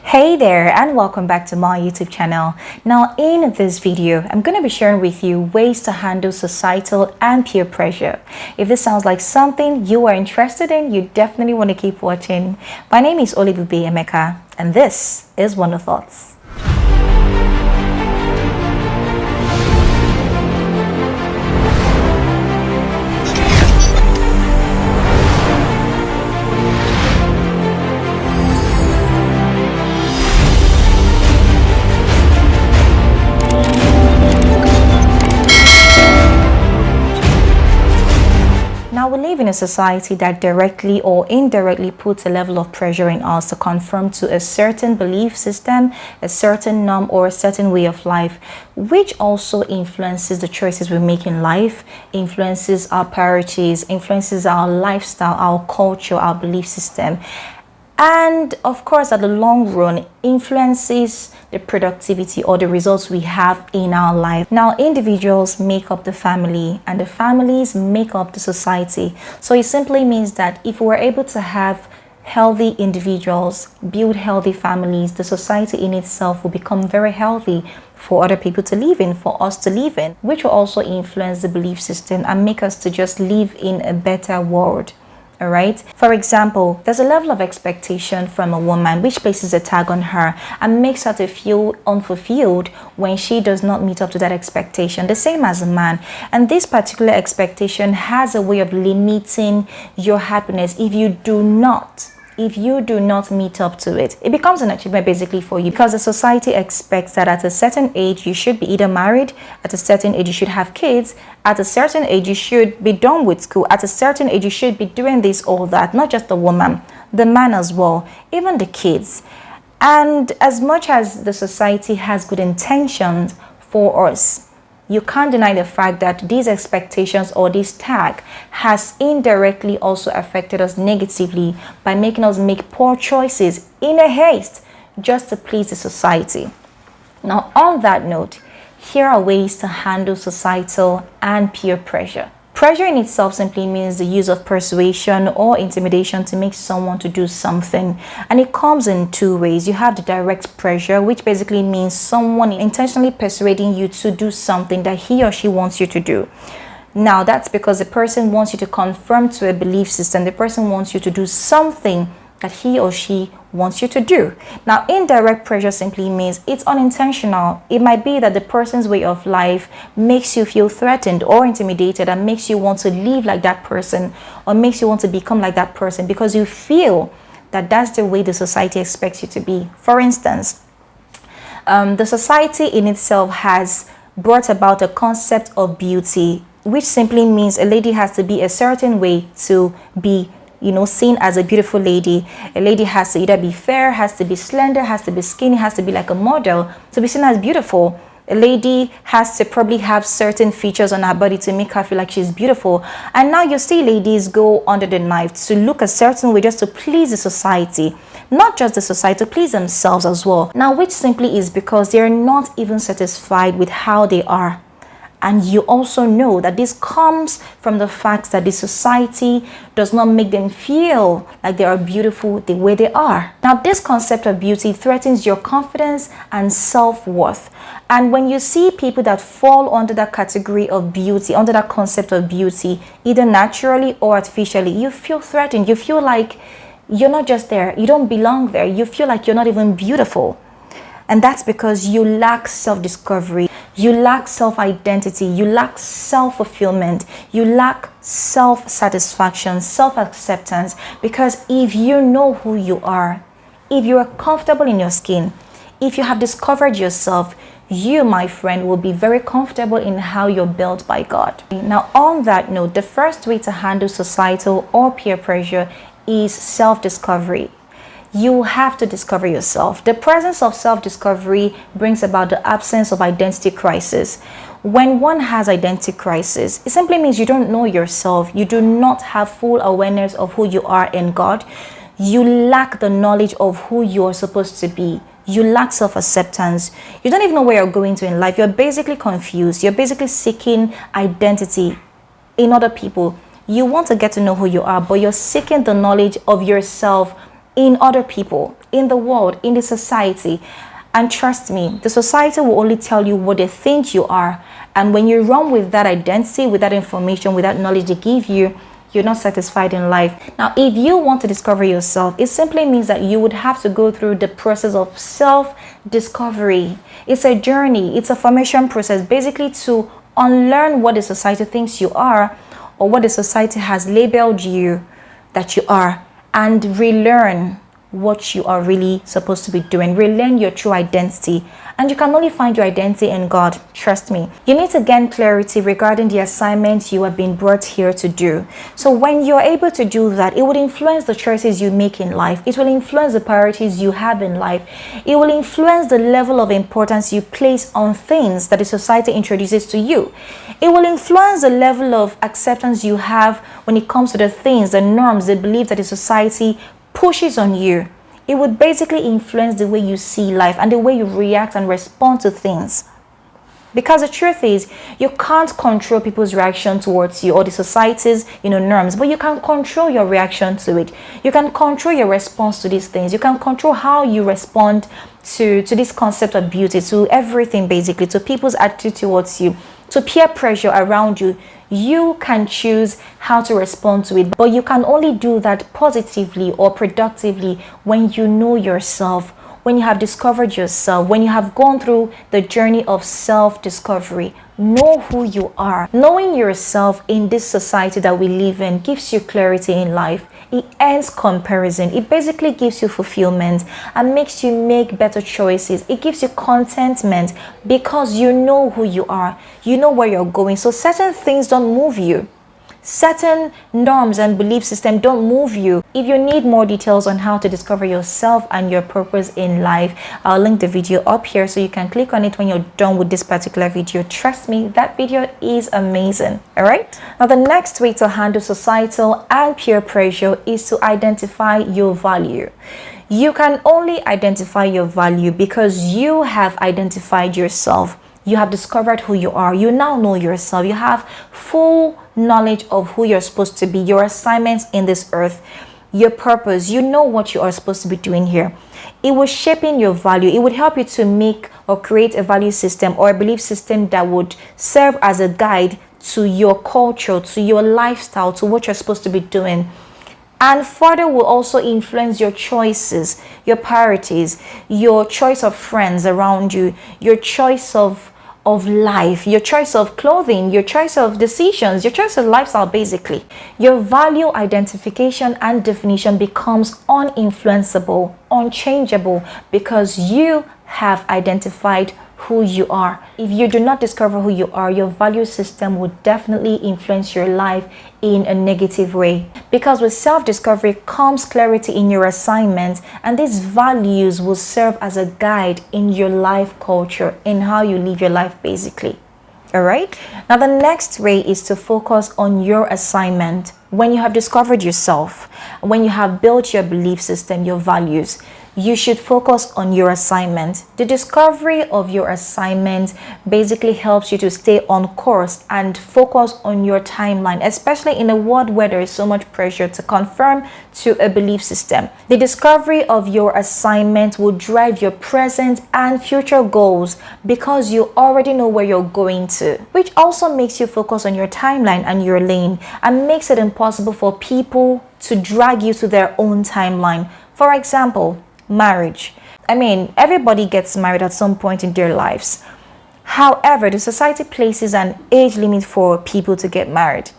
Hey there, and welcome back to my YouTube channel. Now in this video, I'm going to be sharing with you ways to handle societal and peer pressure. If this sounds like something you are interested in, you definitely want to keep watching. My name is Olibube Emeka, and this is Wonder Thoughts. Now, we live in a society that directly or indirectly puts a level of pressure in us to conform to a certain belief system, a certain norm, or a certain way of life, which also influences the choices we make in life, influences our priorities, influences our lifestyle, our culture, our belief system. And of course, at the long run, influences the productivity or the results we have in our life. Now, individuals make up the family and the families make up the society. So it simply means that if we're able to have healthy individuals, build healthy families, the society in itself will become very healthy for other people to live in, for us to live in, which will also influence the belief system and make us to just live in a better world. All right. For example, there's a level of expectation from a woman which places a tag on her and makes her to feel unfulfilled when she does not meet up to that expectation. The same as a man. And this particular expectation has a way of limiting your happiness if you do not meet up to it. It becomes an achievement basically for you, because the society expects that at a certain age you should be either married, at a certain age you should have kids, at a certain age you should be done with school, at a certain age you should be doing this or that. Not just the woman, the man as well, even the kids. And as much as the society has good intentions for us, you can't deny the fact that these expectations or this tag has indirectly also affected us negatively by making us make poor choices in a haste just to please the society. Now, on that note, here are ways to handle societal and peer pressure. Pressure in itself simply means the use of persuasion or intimidation to make someone to do something. And it comes in two ways. You have the direct pressure, which basically means someone intentionally persuading you to do something that he or she wants you to do. Now, that's because the person wants you to conform to a belief system. The person wants you to do something that he or she wants you to do. Now, indirect pressure simply means it's unintentional. It might be that the person's way of life makes you feel threatened or intimidated and makes you want to live like that person or makes you want to become like that person because you feel that that's the way the society expects you to be. For instance, the society in itself has brought about a concept of beauty, which simply means a lady has to be a certain way to be seen as a beautiful lady. A lady has to either be fair, has to be slender, has to be skinny, has to be like a model to be seen as beautiful. A lady has to probably have certain features on her body to make her feel like she's beautiful. And now you see ladies go under the knife to look a certain way just to please the society. Not just the society, to please themselves as well. Now, which simply is because they're not even satisfied with how they are. And you also know that this comes from the fact that the society does not make them feel like they are beautiful the way they are. Now, this concept of beauty threatens your confidence and self-worth. And when you see people that fall under that category of beauty, under that concept of beauty, either naturally or artificially, you feel threatened. You feel like you're not just there. You don't belong there. You feel like you're not even beautiful. And that's because you lack self-discovery, you lack self-identity, you lack self-fulfillment, you lack self-satisfaction, self-acceptance. Because if you know who you are, if you are comfortable in your skin, if you have discovered yourself, you, my friend, will be very comfortable in how you're built by God. Now, on that note, the first way to handle societal or peer pressure is self-discovery. You have to discover yourself. The presence of self-discovery brings about the absence of identity crisis. When one has identity crisis, it simply means you don't know yourself. You do not have full awareness of who you are in God. You lack the knowledge of who you are supposed to be. You lack self-acceptance. You don't even know where you're going to in life. You're basically confused. You're basically seeking identity in other people. You want to get to know who you are, but you're seeking the knowledge of yourself in other people, in the world, in the society. And trust me, the society will only tell you what they think you are. And when you run with that identity, with that information, with that knowledge they give you, you're not satisfied in life. Now, if you want to discover yourself, it simply means that you would have to go through the process of self-discovery. It's a journey. It's a formation process, basically to unlearn what the society thinks you are, or what the society has labeled you that you are, and relearn what you are really supposed to be doing. Relearn your true identity. And you can only find your identity in God. Trust me. You need to gain clarity regarding the assignment you have been brought here to do. So when you're able to do that, it would influence the choices you make in life. It will influence the priorities you have in life. It will influence the level of importance you place on things that the society introduces to you. It will influence the level of acceptance you have when it comes to the things, the norms, the beliefs that the society pushes on you. It would basically influence the way you see life and the way you react and respond to things. Because the truth is, you can't control people's reaction towards you or the society's, norms, but you can control your reaction to it. You can control your response to these things. You can control how you respond to this concept of beauty, to everything basically, to people's attitude towards you, to peer pressure around you. You can choose how to respond to it, but you can only do that positively or productively when you know yourself, when you have discovered yourself, when you have gone through the journey of self-discovery. Know who you are. Knowing yourself in this society that we live in gives you clarity in life. It ends comparison. It basically gives you fulfillment and makes you make better choices. It gives you contentment because you know who you are. You know where you're going. So certain things don't move you. Certain norms and belief systems don't move you. If you need more details on how to discover yourself and your purpose in life, I'll link the video up here so you can click on it when you're done with this particular video. Trust me, that video is amazing. All right. Now, the next way to handle societal and peer pressure is to identify your value. You can only identify your value because you have identified yourself. You have discovered who you are. You now know yourself. You have full knowledge of who you're supposed to be, your assignments in this earth, your purpose. You know what you are supposed to be doing here. It will shape in your value. It would help you to make or create a value system or a belief system that would serve as a guide to your culture, to your lifestyle, to what you're supposed to be doing. And further will also influence your choices, your priorities, your choice of friends around you, your choice of life, your choice of clothing, your choice of decisions, your choice of lifestyle, basically. Your value identification and definition becomes uninfluenceable, unchangeable, because you have identified who you are. If you do not discover who you are, your value system would definitely influence your life in a negative way. Because with self-discovery comes clarity in your assignment, and these values will serve as a guide in your life culture, in how you live your life basically. All right. Now, the next way is to focus on your assignment. When you have discovered yourself, when you have built your belief system, your values, you should focus on your assignment. The discovery of your assignment basically helps you to stay on course and focus on your timeline, especially in a world where there is so much pressure to conform to a belief system. The discovery of your assignment will drive your present and future goals because you already know where you're going to, which also makes you focus on your timeline and your lane and makes it impossible for people to drag you to their own timeline. For example, marriage. I mean, everybody gets married at some point in their lives. However, the society places an age limit for people to get married.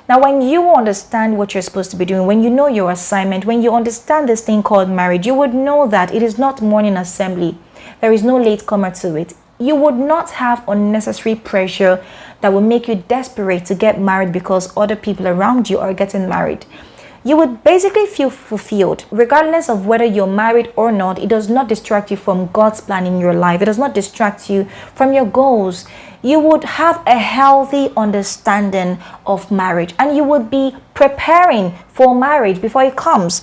Now, when you understand what you're supposed to be doing, when you know your assignment, when you understand this thing called marriage, you would know that it is not morning assembly. There is no latecomer to it. You would not have unnecessary pressure that will make you desperate to get married because other people around you are getting married. You would basically feel fulfilled regardless of whether you're married or not. It does not distract you from God's plan in your life. It does not distract you from your goals. You would have a healthy understanding of marriage and you would be preparing for marriage before it comes.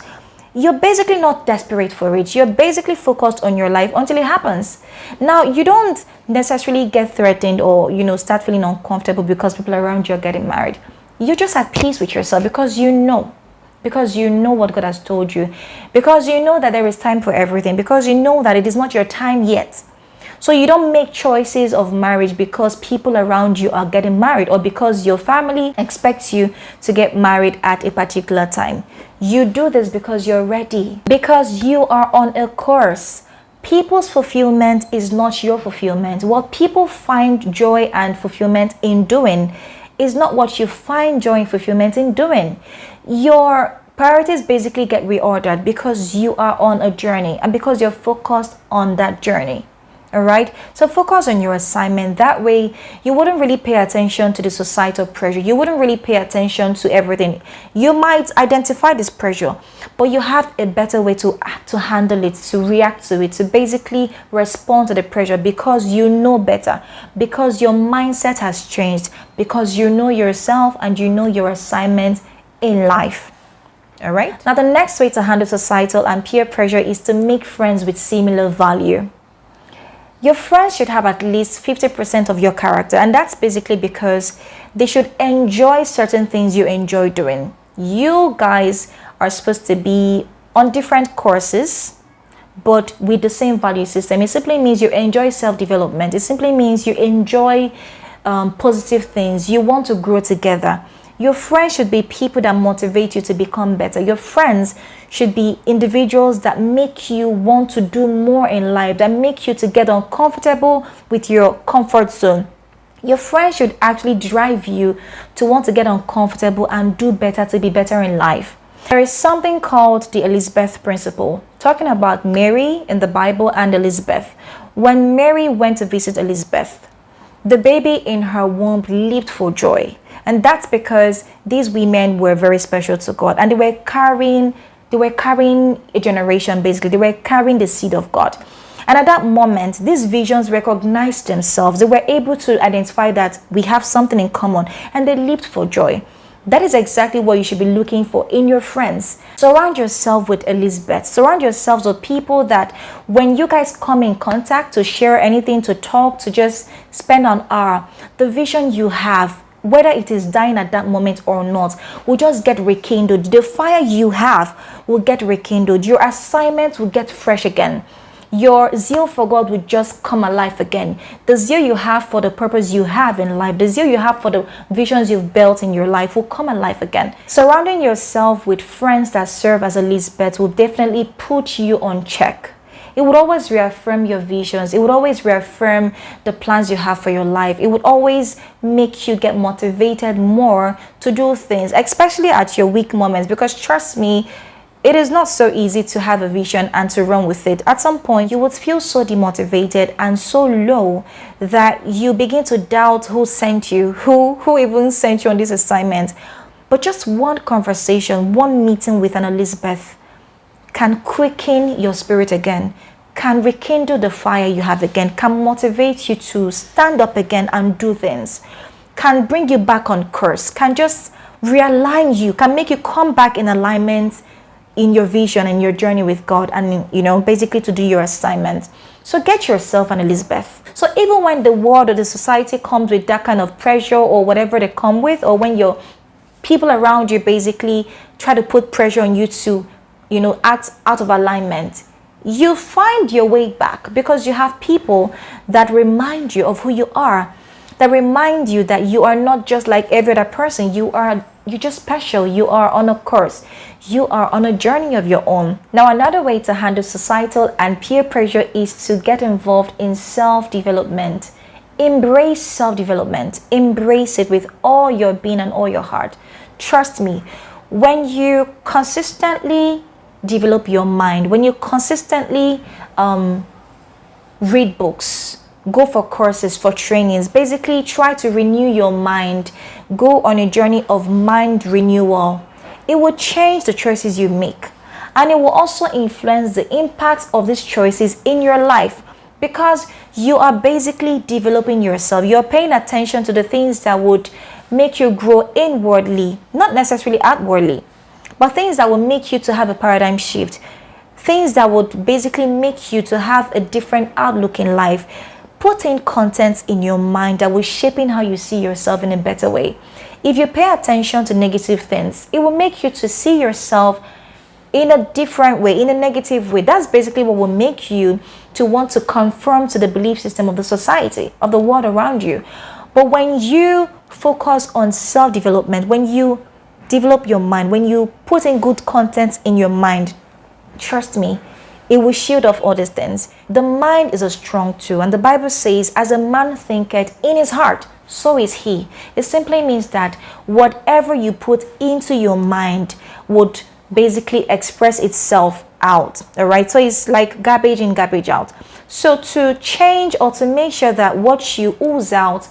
You're basically not desperate for it. You're basically focused on your life until it happens. Now, you don't necessarily get threatened or, start feeling uncomfortable because people around you are getting married. You're just at peace with yourself because you know because you know what God has told you, because you know that there is time for everything, because you know that it is not your time yet. So you don't make choices of marriage because people around you are getting married or because your family expects you to get married at a particular time. You do this because you're ready, because you are on a course. People's fulfillment is not your fulfillment. What people find joy and fulfillment in doing is not what you find joy and fulfillment in doing. Your priorities basically get reordered because you are on a journey and because you're focused on that journey. All right, so focus on your assignment. That way you wouldn't really pay attention to the societal pressure. You wouldn't really pay attention to everything. You might identify this pressure, but you have a better way to handle it, to react to it, to basically respond to the pressure, because you know better, because your mindset has changed, because you know yourself and you know your assignment in life. All right, now the next way to handle societal and peer pressure is to make friends with similar value. Your friends should have at least 50% of your character, and that's basically because they should enjoy certain things you enjoy doing. You guys are supposed to be on different courses, but with the same value system. It simply means you enjoy self-development. It simply means you enjoy positive things. You want to grow together. Your friends should be people that motivate you to become better. Your friends should be individuals that make you want to do more in life, that make you to get uncomfortable with your comfort zone. Your friends should actually drive you to want to get uncomfortable and do better, to be better in life. There is something called the Elizabeth principle, talking about Mary in the Bible and Elizabeth. When Mary went to visit Elizabeth, the baby in her womb leaped for joy. And that's because these women were very special to God, and they were carrying a generation. Basically, they were carrying the seed of God. And at that moment, these visions recognized themselves. They were able to identify that we have something in common, and they leaped for joy. That is exactly what you should be looking for in your friends. Surround yourself with Elizabeth. Surround yourselves with people that when you guys come in contact to share anything, to talk, to just spend an hour, the vision you have, whether it is dying at that moment or not, will just get rekindled. The fire you have will get rekindled. Your assignment will get fresh again. Your zeal for God will just come alive again. The zeal you have for the purpose you have in life, the zeal you have for the visions you've built in your life will come alive again. Surrounding yourself with friends that serve as Elizabeth will definitely put you on check. It would always reaffirm your visions. It would always reaffirm the plans you have for your life. It would always make you get motivated more to do things, especially at your weak moments, because trust me, it is not so easy to have a vision and to run with it. At some point, you would feel so demotivated and so low that you begin to doubt who sent you, who even sent you on this assignment. But just one conversation, one meeting with an Elizabeth can quicken your spirit again, can rekindle the fire you have again, can motivate you to stand up again and do things, can bring you back on course, can just realign you, can make you come back in alignment in your vision and your journey with God, and basically to do your assignment. So get yourself an Elizabeth. So even when the world or the society comes with that kind of pressure or whatever they come with, or when your people around you basically try to put pressure on you to act out of alignment, you find your way back because you have people that remind you of who you are, that remind you that you are not just like every other person. You're just special. You are on a course. You are on a journey of your own. Now, another way to handle societal and peer pressure is to get involved in self-development. Embrace self-development. Embrace it with all your being and all your heart. Trust me, when you consistently develop your mind, when you consistently read books, go for courses, for trainings, basically try to renew your mind, go on a journey of mind renewal, it will change the choices you make, and it will also influence the impact of these choices in your life, because you are basically developing yourself. You're paying attention to the things that would make you grow inwardly, not necessarily outwardly, but things that will make you to have a paradigm shift, things that would basically make you to have a different outlook in life. putting contents in your mind that will shaping how you see yourself in a better way. If you pay attention to negative things, it will make you to see yourself in a different way, in a negative way. That's basically what will make you to want to conform to the belief system of the society, of the world around you. But when you focus on self-development, when you develop your mind, when you put in good content in your mind, trust me, it will shield off all these things. The mind is a strong tool, and the Bible says, as a man thinketh in his heart, so is he. It simply means that whatever you put into your mind would basically express itself out. All right, so it's like garbage in, garbage out. So to change or to make sure that what you ooze out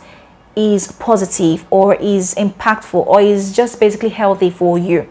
is positive or is impactful or is just basically healthy for you,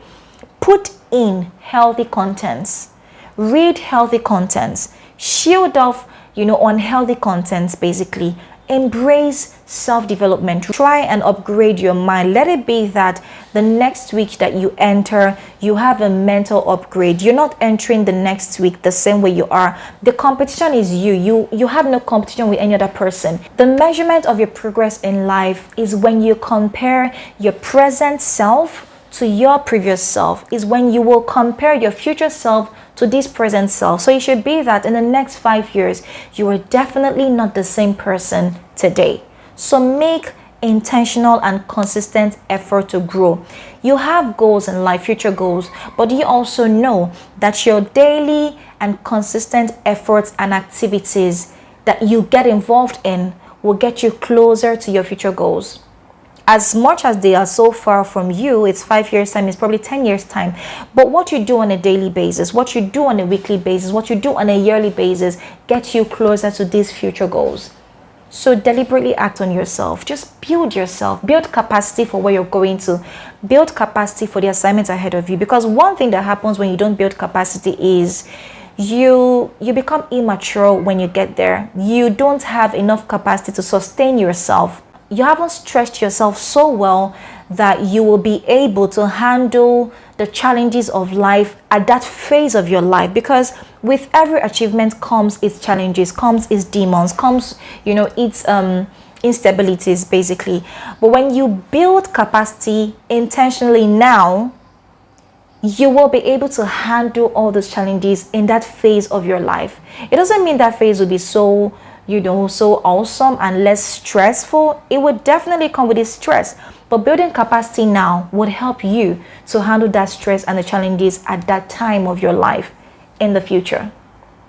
put in healthy contents. Read healthy contents. Shield off, unhealthy contents, basically. Embrace self-development. Try and upgrade your mind. Let it be that the next week that you enter, you have a mental upgrade. You're not entering the next week the same way you are. The competition is you. You have no competition with any other person. The measurement of your progress in life is when you compare your present self to your previous self, is when you will compare your future self to this present self. So it should be that in the next 5 years, you are definitely not the same person today. So make intentional and consistent effort to grow. You have goals in life, future goals, but you also know that your daily and consistent efforts and activities that you get involved in will get you closer to your future goals. As much as they are so far from you, it's 5 years time, it's probably 10 years time. But what you do on a daily basis, what you do on a weekly basis, what you do on a yearly basis, gets you closer to these future goals. So deliberately act on yourself. Just build yourself, build capacity for where you're going to, build capacity for the assignments ahead of you. Because one thing that happens when you don't build capacity is you become immature when you get there. You don't have enough capacity to sustain yourself. You haven't stretched yourself so well that you will be able to handle the challenges of life at that phase of your life. Because with every achievement comes its challenges, comes its demons, comes its instabilities, basically. But when you build capacity intentionally now, you will be able to handle all those challenges in that phase of your life. It doesn't mean that phase will be so awesome and less stressful. It would definitely come with its stress, but building capacity now would help you to handle that stress and the challenges at that time of your life in the future.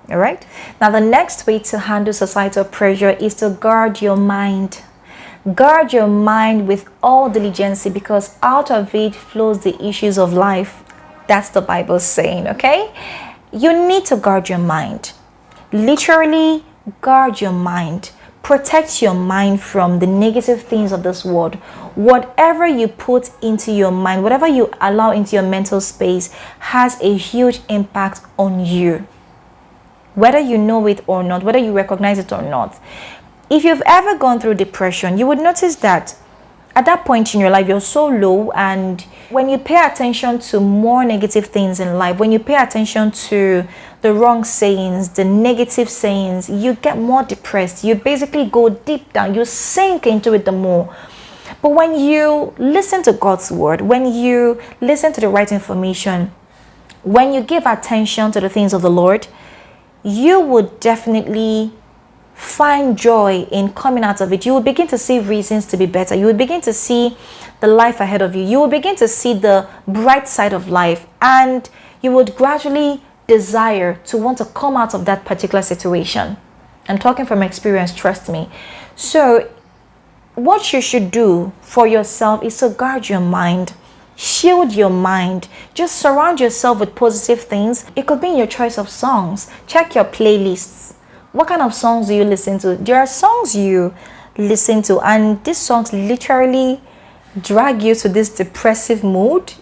All right, now the next way to handle societal pressure is to guard your mind. Guard your mind with all diligence, because out of it flows the issues of life. That's the Bible saying. Okay, you need to guard your mind. Literally guard your mind. Protect your mind from the negative things of this world. Whatever you put into your mind, whatever you allow into your mental space, has a huge impact on you, whether you know it or not, whether you recognize it or not. If you've ever gone through depression, you would notice that at that point in your life, you're so low, and when you pay attention to more negative things in life, when you pay attention to the wrong sayings, the negative sayings, you get more depressed. You basically go deep down, you sink into it the more. But when you listen to God's word, when you listen to the right information, when you give attention to the things of the Lord, you would definitely find joy in coming out of it. You will begin to see reasons to be better. You will begin to see the life ahead of you. You will begin to see the bright side of life, and you would gradually desire to want to come out of that particular situation. I'm talking from experience, trust me. So what you should do for yourself is to guard your mind. Shield your mind. Just surround yourself with positive things. It could be in your choice of songs. Check your playlists. What kind of songs do you listen to? There are songs you listen to, and these songs literally drag you to this depressive mood,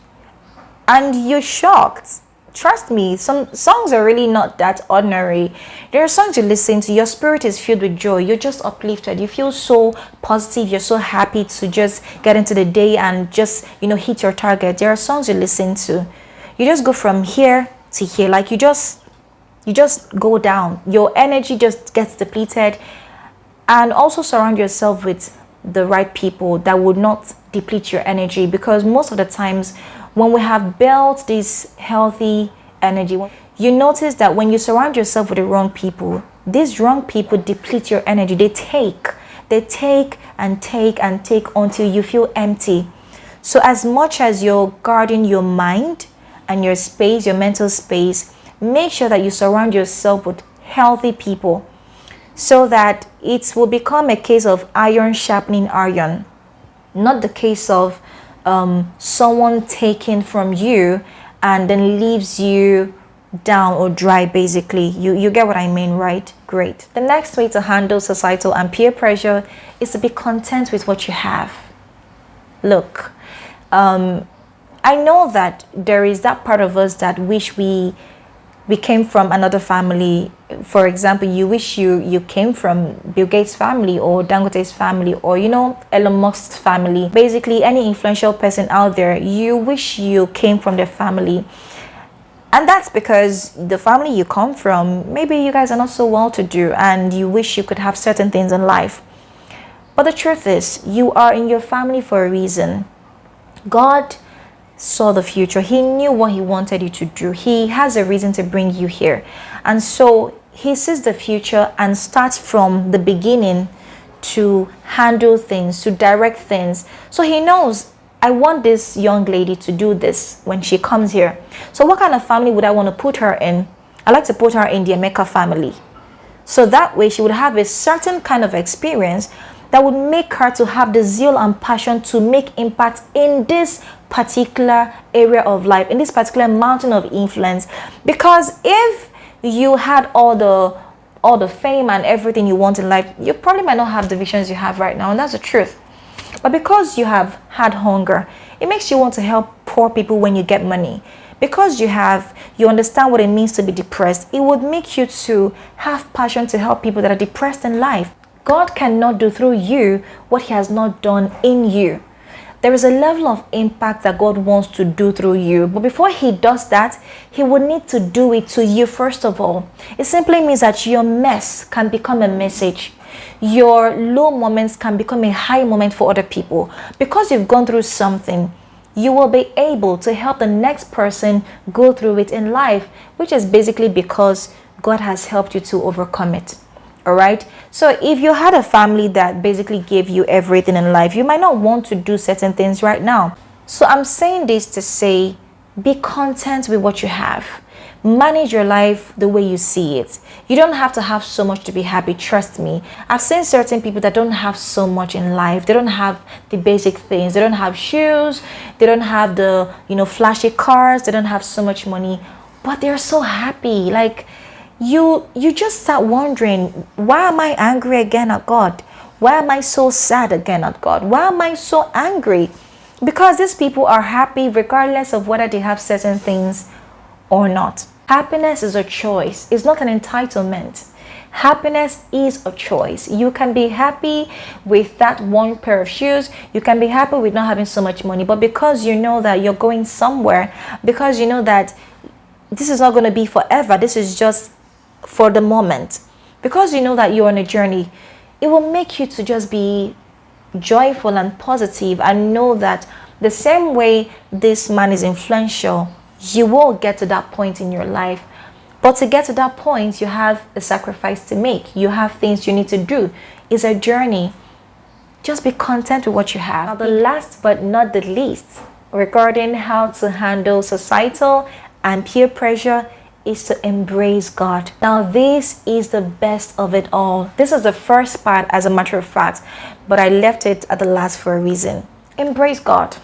and you're shocked. Trust me, some songs are really not that ordinary. There are songs you listen to, your spirit is filled with joy, you're just uplifted, you feel so positive, you're so happy to just get into the day and just hit your target. There are songs you listen to, you just go from here to here, like you just go down, your energy just gets depleted, And also surround yourself with the right people that would not deplete your energy, because most of the times when we have built this healthy energy, you notice that when you surround yourself with the wrong people, these wrong people deplete your energy. They take and take and take until you feel empty. So as much as you're guarding your mind and your space, your mental space, make sure that you surround yourself with healthy people, so that it will become a case of iron sharpening iron, not the case of someone taking from you and then leaves you down or dry. Basically, you get what I mean, right? Great. The next way to handle societal and peer pressure is to be content with what you have. Look, I know that there is that part of us that wish we came from another family. For example, you wish you came from Bill Gates' family or Dangote's family, or Elon Musk's family. Basically, any influential person out there, you wish you came from their family. And that's because the family you come from, maybe you guys are not so well to do and you wish you could have certain things in life. But the truth is, you are in your family for a reason. God saw the future. He knew what he wanted you to do. He has a reason to bring you here. And so he sees the future and starts from the beginning to handle things, to direct things. So he knows, I want this young lady to do this when she comes here. So what kind of family would I want to put her in? I like to put her in the Emeka family. So that way she would have a certain kind of experience that would make her to have the zeal and passion to make impact in this particular area of life, in this particular mountain of influence. Because if you had all the fame and everything you want in life, you probably might not have the visions you have right now, and that's the truth. But because you have had hunger, it makes you want to help poor people when you get money. Because you understand what it means to be depressed, it would make you to have passion to help people that are depressed in life. God cannot do through you what he has not done in you. There is a level of impact that God wants to do through you. But before he does that, he will need to do it to you first of all. It simply means that your mess can become a message. Your low moments can become a high moment for other people. Because you've gone through something, you will be able to help the next person go through it in life, which is basically because God has helped you to overcome it. All right. So if you had a family that basically gave you everything in life, you might not want to do certain things right now. So I'm saying this to say, be content with what you have. Manage your life the way you see it. You don't have to have so much to be happy. Trust me. I've seen certain people that don't have so much in life. They don't have the basic things. They don't have shoes. They don't have the, flashy cars. They don't have so much money, but they're so happy. Like, you just start wondering, why am I angry again at God? Why am I so sad again at God? Why am I so angry? Because these people are happy regardless of whether they have certain things or not. Happiness is a choice. It's not an entitlement. Happiness is a choice. You can be happy with that one pair of shoes. You can be happy with not having so much money. But because you know that you're going somewhere, because you know that this is not going to be forever, this is just for the moment, because you know that you're on a journey, it will make you to just be joyful and positive and know that the same way this man is influential, you will get to that point in your life. But to get to that point, you have a sacrifice to make. You have things you need to do. It's a journey. Just be content with what you have. Now, the last but not the least, regarding how to handle societal and peer pressure, is to embrace God. Now, this is the best of it all. This is the first part, as a matter of fact, but I left it at the last for a reason. Embrace God.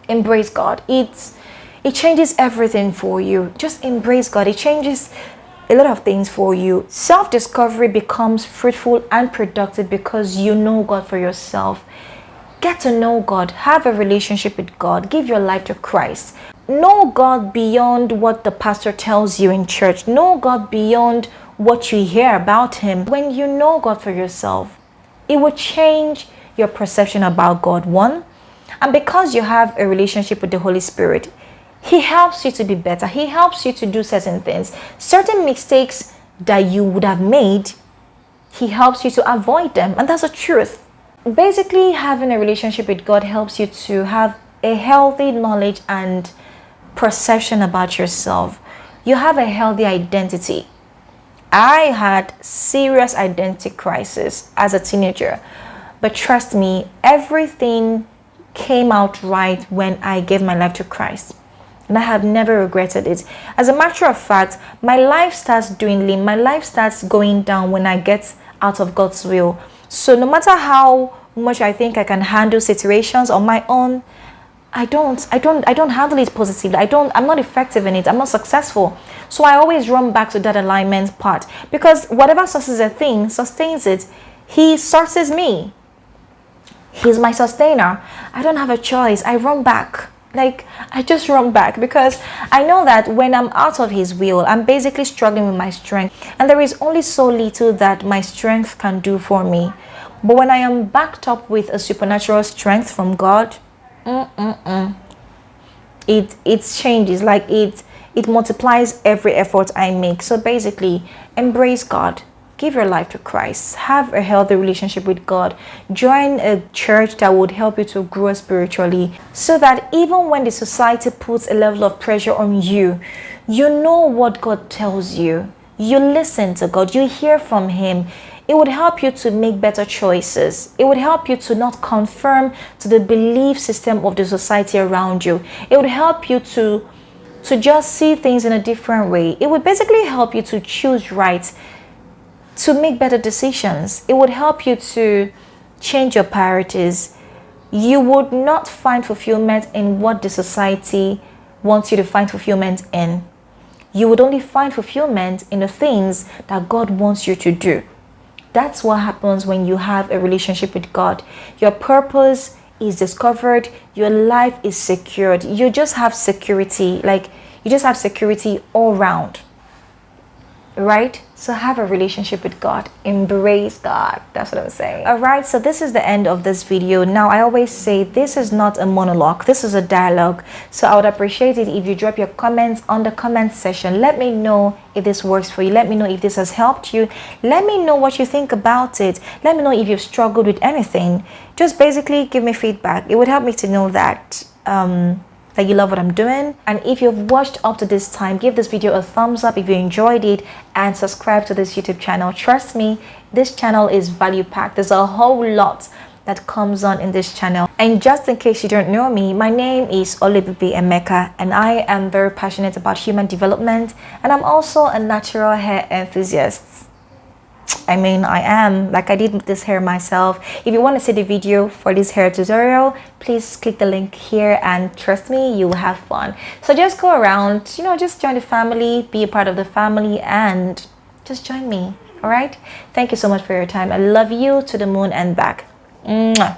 Embrace God. It changes everything for you. Just embrace God. It changes a lot of things for you. Self-discovery becomes fruitful and productive because you know God for yourself. Get to know God. Have a relationship with God. Give your life to Christ. Know God beyond what the pastor tells you in church. Know God beyond what you hear about him. When you know God for yourself, it will change your perception about God, one. And because you have a relationship with the Holy Spirit, he helps you to be better. He helps you to do certain things. Certain mistakes that you would have made, He helps you to avoid them, and that's the truth. Basically, having a relationship with God helps you to have a healthy knowledge and perception about yourself. You have a healthy identity. I had serious identity crisis as a teenager, but trust me, everything came out right when I gave my life to Christ, and I have never regretted it. As a matter of fact, my life starts dwindling, my life starts going down when I get out of God's will. So no matter how much I think I can handle situations on my own, I don't handle it positively. I'm not effective in it. I'm not successful. So I always run back to that alignment part, because whatever sources a thing sustains it. He sources me. He's my sustainer. I don't have a choice. I run back. I just run back, because I know that when I'm out of his will, I'm basically struggling with my strength, and there is only so little that my strength can do for me. But when I am backed up with a supernatural strength from God, it changes. It multiplies every effort I make. So basically, embrace God. Give your life to Christ. Have a healthy relationship with God. Join a church that would help you to grow spiritually, so that even when the society puts a level of pressure on you, you know what God tells you. You listen to God. You hear from Him. It would help you to make better choices. It would help you to not conform to the belief system of the society around you. It would help you to just see things in a different way. It would basically help you to choose right, to make better decisions. It would help you to change your priorities. You would not find fulfillment in what the society wants you to find fulfillment in. You would only find fulfillment in the things that God wants you to do. That's what happens when you have a relationship with God. Your purpose is discovered. Your life is secured. You just have security. You just have security all around. Right? So have a relationship with God. Embrace God. That's what I'm saying. All right. So this is the end of this video. Now, I always say this is not a monologue. This is a dialogue. So I would appreciate it if you drop your comments on the comment section. Let me know if this works for you. Let me know if this has helped you. Let me know what you think about it. Let me know if you've struggled with anything. Just basically give me feedback. It would help me to know that that you love what I'm doing. And if you've watched up to this time, give this video a thumbs up if you enjoyed it, and subscribe to this YouTube channel. Trust me, this channel is value packed. There's a whole lot that comes on in this channel. And just in case you don't know me, my name is Olebibi Emeka, and I am very passionate about human development, and I'm also a natural hair enthusiast. I am. I did this hair myself. If you want to see the video for this hair tutorial, please click the link here, and trust me, you will have fun. So just go around, just join the family, be a part of the family, and just join me. All right? Thank you so much for your time. I love you to the moon and back. Mwah.